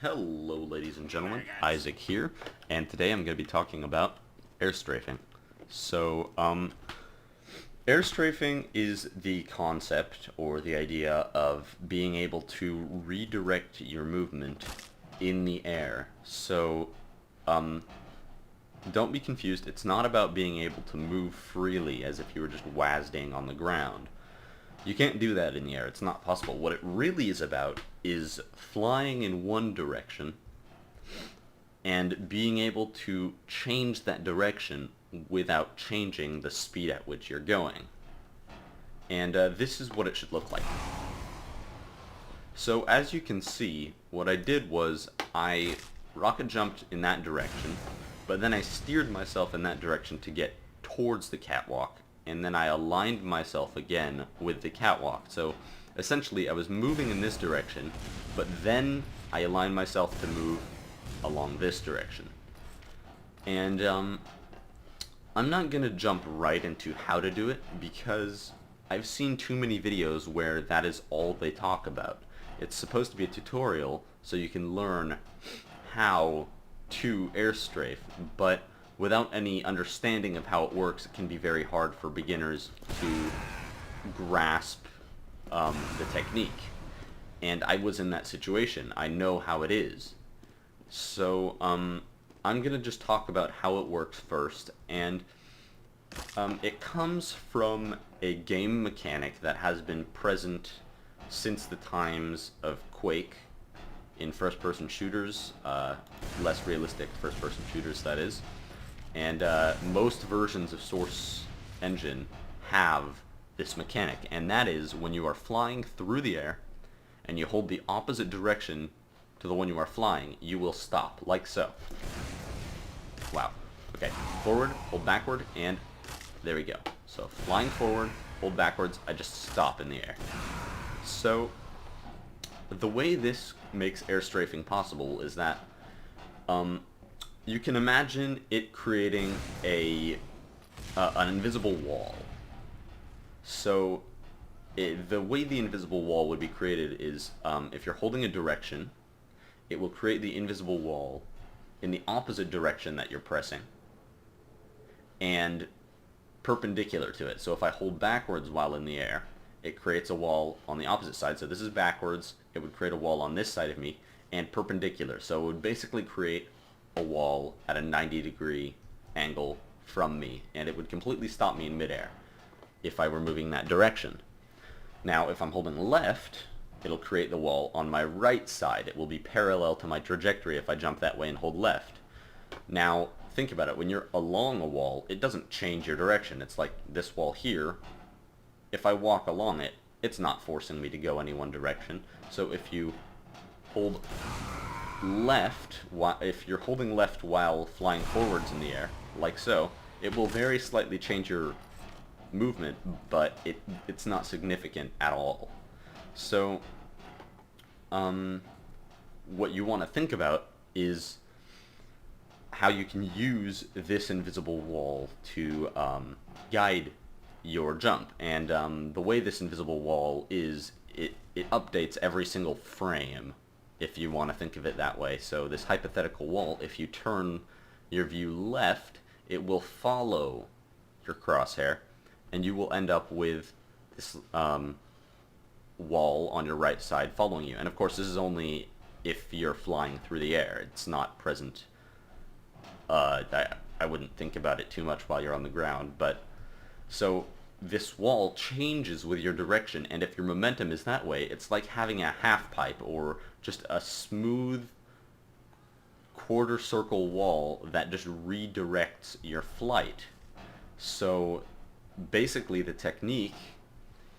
Hello ladies and gentlemen, Isaac here, and today I'm going to be talking about airstrafing. So, airstrafing is the concept or the idea of being able to redirect your movement in the air. So, don't be confused, it's not about being able to move freely as if you were just WASDing on the ground. You can't do that in the air. It's not possible. What it really is about is flying in one direction and being able to change that direction without changing the speed at which you're going. And this is what it should look like. So as you can see, what I did was I rocket jumped in that direction, but then I steered myself in that direction to get towards the catwalk, and then I aligned myself again with the catwalk. So essentially I was moving in this direction, but then I aligned myself to move along this direction. And I'm not going to jump right into how to do it because I've seen too many videos where that is all they talk about. It's supposed to be a tutorial so you can learn how to airstrafe, but without any understanding of how it works, it can be very hard for beginners to grasp the technique. And I was in that situation. I know how it is. So I'm going to just talk about how it works first. And it comes from a game mechanic that has been present since the times of Quake in first-person shooters, less realistic first-person shooters, that is. And most versions of Source Engine have this mechanic, and that is when you are flying through the air and you hold the opposite direction to the one you are flying, you will stop, like so. Wow. Okay, forward, hold backward, and there we go. So flying forward, hold backwards, I just stop in the air. So the way this makes airstrafing possible is that you can imagine it creating an invisible wall. So the way the invisible wall would be created is if you're holding a direction, it will create the invisible wall in the opposite direction that you're pressing and perpendicular to it. So if I hold backwards while in the air, it creates a wall on the opposite side. So this is backwards, it would create a wall on this side of me and perpendicular. So it would basically create a wall at a 90-degree angle from me, and it would completely stop me in midair if I were moving that direction. Now if I'm holding left, it'll create the wall on my right side. It will be parallel to my trajectory if I jump that way and hold left. Now think about it, when you're along a wall, it doesn't change your direction. It's like this wall here. If I walk along it, it's not forcing me to go any one direction. So if you hold left, if you're holding left while flying forwards in the air, like so, it will very slightly change your movement, but it's not significant at all. So what you want to think about is how you can use this invisible wall to guide your jump. And the way this invisible wall is, it updates every single frame, if you want to think of it that way. So this hypothetical wall, if you turn your view left, it will follow your crosshair, and you will end up with this wall on your right side following you. And of course this is only if you're flying through the air. It's not present. I wouldn't think about it too much while you're on the ground, but so this wall changes with your direction, and if your momentum is that way, it's like having a half pipe or just a smooth quarter circle wall that just redirects your flight. So basically the technique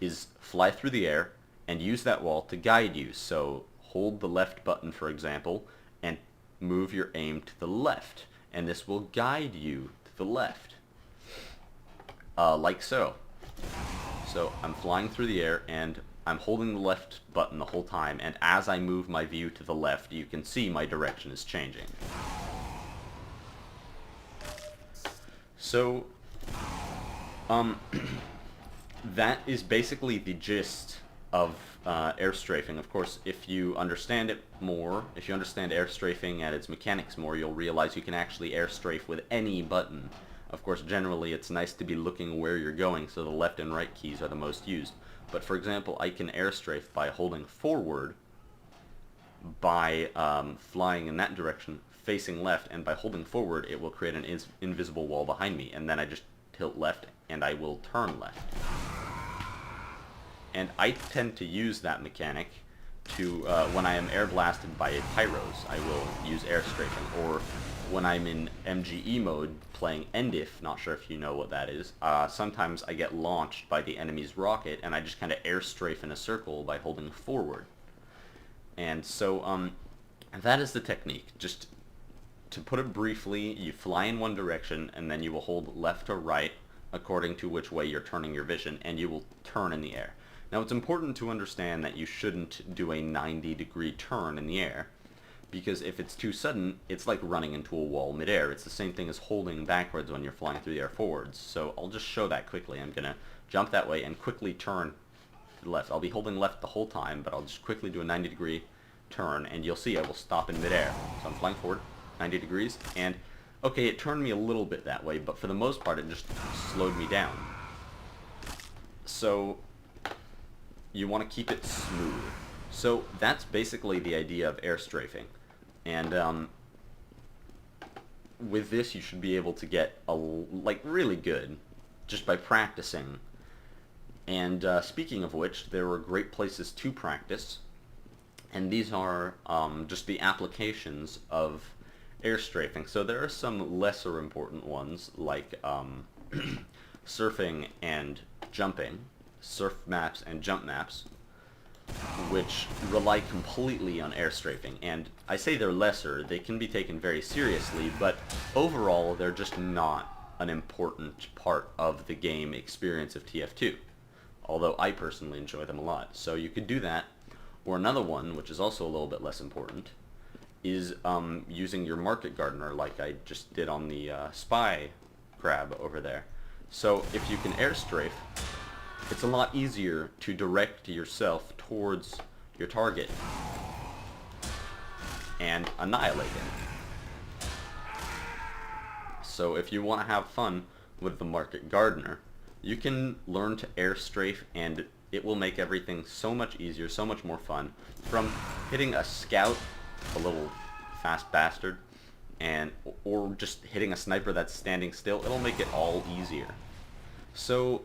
is fly through the air and use that wall to guide you. So hold the left button, for example, and move your aim to the left, and this will guide you to the left, like so. So I'm flying through the air and I'm holding the left button the whole time, and as I move my view to the left, you can see my direction is changing. So that is basically the gist of airstrafing. Of course, if you understand it more, if you understand airstrafing and its mechanics more, you'll realize you can actually airstrafe with any button. Of course, generally it's nice to be looking where you're going, so the left and right keys are the most used. But for example, I can airstrafe by holding forward, by flying in that direction, facing left, and by holding forward it will create an invisible wall behind me, and then I just tilt left and I will turn left. And I tend to use that mechanic to, when I am air blasted by pyros, I will use airstrafing, or when I'm in MGE mode playing Endif, not sure if you know what that is, sometimes I get launched by the enemy's rocket and I just kind of airstrafe in a circle by holding forward. And so that is the technique. Just to put it briefly, you fly in one direction and then you will hold left or right according to which way you're turning your vision, and you will turn in the air. Now it's important to understand that you shouldn't do a 90-degree turn in the air, because if it's too sudden, it's like running into a wall midair. It's the same thing as holding backwards when you're flying through the air forwards. So I'll just show that quickly. I'm going to jump that way and quickly turn to the left. I'll be holding left the whole time, but I'll just quickly do a 90-degree turn, and you'll see I will stop in midair. So I'm flying forward 90 degrees, and okay, it turned me a little bit that way, but for the most part it just slowed me down. So you want to keep it smooth. So that's basically the idea of airstrafing. And with this you should be able to get really good just by practicing. And speaking of which, there are great places to practice, and these are just the applications of airstrafing. So there are some lesser important ones like surfing and jumping, surf maps and jump maps, which rely completely on airstrafing. And I say they're lesser, they can be taken very seriously, but overall they're just not an important part of the game experience of TF2, although I personally enjoy them a lot. So you could do that, or another one, which is also a little bit less important, is using your market gardener like I just did on the spy crab over there. So if you can airstrafe, it's a lot easier to direct yourself towards your target and annihilate it. So if you want to have fun with the market gardener, you can learn to airstrafe, and it will make everything so much easier, so much more fun. From hitting a scout, a little fast bastard, or just hitting a sniper that's standing still, it'll make it all easier. So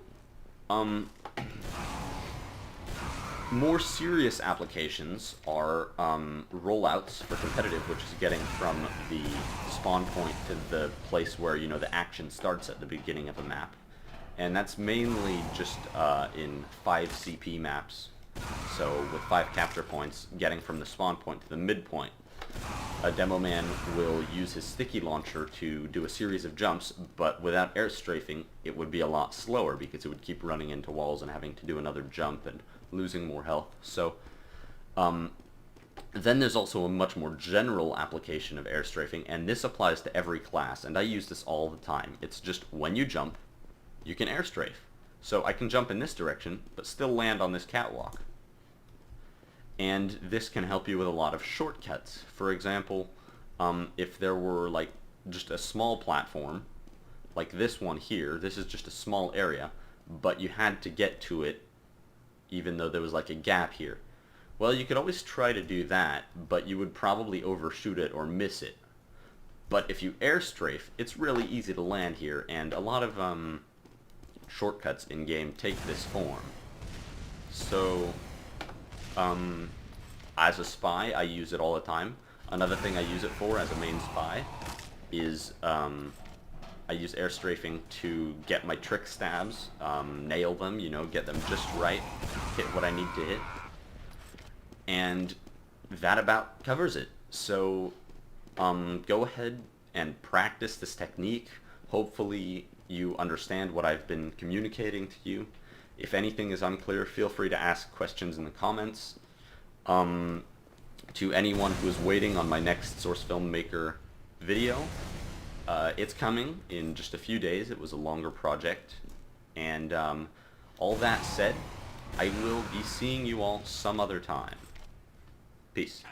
more serious applications are rollouts for competitive, which is getting from the spawn point to the place where, you know, the action starts at the beginning of a map. And that's mainly just in 5 CP maps. So with 5 capture points, getting from the spawn point to the midpoint. A demo man will use his sticky launcher to do a series of jumps, but without airstrafing it would be a lot slower because it would keep running into walls and having to do another jump and losing more health. So then there's also a much more general application of airstrafing, and this applies to every class, and I use this all the time. It's just when you jump, you can airstrafe. So I can jump in this direction, but still land on this catwalk. And this can help you with a lot of shortcuts. For example, if there were like just a small platform, like this one here, this is just a small area, but you had to get to it even though there was like a gap here. Well, you could always try to do that, but you would probably overshoot it or miss it. But if you airstrafe, it's really easy to land here, and a lot of shortcuts in game take this form. So as a spy, I use it all the time. Another thing I use it for as a main spy is I use airstrafing to get my trick stabs, nail them, you know, get them just right, hit what I need to hit, and that about covers it. So go ahead and practice this technique. Hopefully you understand what I've been communicating to you. If anything is unclear, feel free to ask questions in the comments. To anyone who is waiting on my next Source Filmmaker video, it's coming in just a few days. It was a longer project. And all that said, I will be seeing you all some other time. Peace.